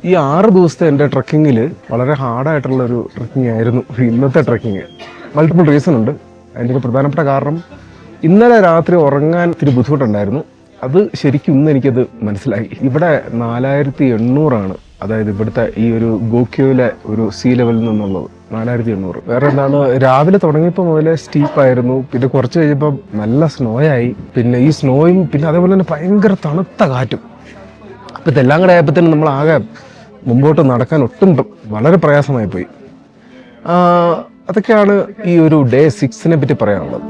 ഈ 6 ദിവസത്തെ എൻ്റെ ട്രക്കിങ്ങിൽ വളരെ ഹാർഡായിട്ടുള്ള ഒരു ട്രക്കിംഗ് ആയിരുന്നു ഇന്നത്തെ ട്രക്കിങ്. മൾട്ടിപ്പിൾ റീസൺ ഉണ്ട്. അതിൻ്റെ ഒരു പ്രധാനപ്പെട്ട കാരണം ഇന്നലെ രാത്രി ഉറങ്ങാൻ ഇത്തിരി ബുദ്ധിമുട്ടുണ്ടായിരുന്നു. അത് ശരിക്കും ഇന്ന് എനിക്കത് മനസ്സിലായി. ഇവിടെ 4800 അതായത് ഇവിടുത്തെ ഈ ഒരു ഗോക്യോയിലെ ഒരു സീ ലെവലിൽ നിന്നുള്ളത് 4800. വേറെ എന്താണ്, രാവിലെ തുടങ്ങിയപ്പോൾ മുതലേ സ്റ്റീപ്പായിരുന്നു. പിന്നെ കുറച്ച് കഴിഞ്ഞപ്പോൾ നല്ല സ്നോയായി. പിന്നെ ഈ സ്നോയും പിന്നെ അതേപോലെ തന്നെ ഭയങ്കര തണുത്ത കാറ്റും. അപ്പം ഇതെല്ലാം കൂടെ ആയപ്പോഴത്തേനും നമ്മളാകെ മുമ്പോട്ട് നടക്കാൻ ഒട്ടും വളരെ പ്രയാസമായി പോയി. അതൊക്കെയാണ് ഈ ഒരു ഡേ 6 പറ്റി പറയാനുള്ളത്.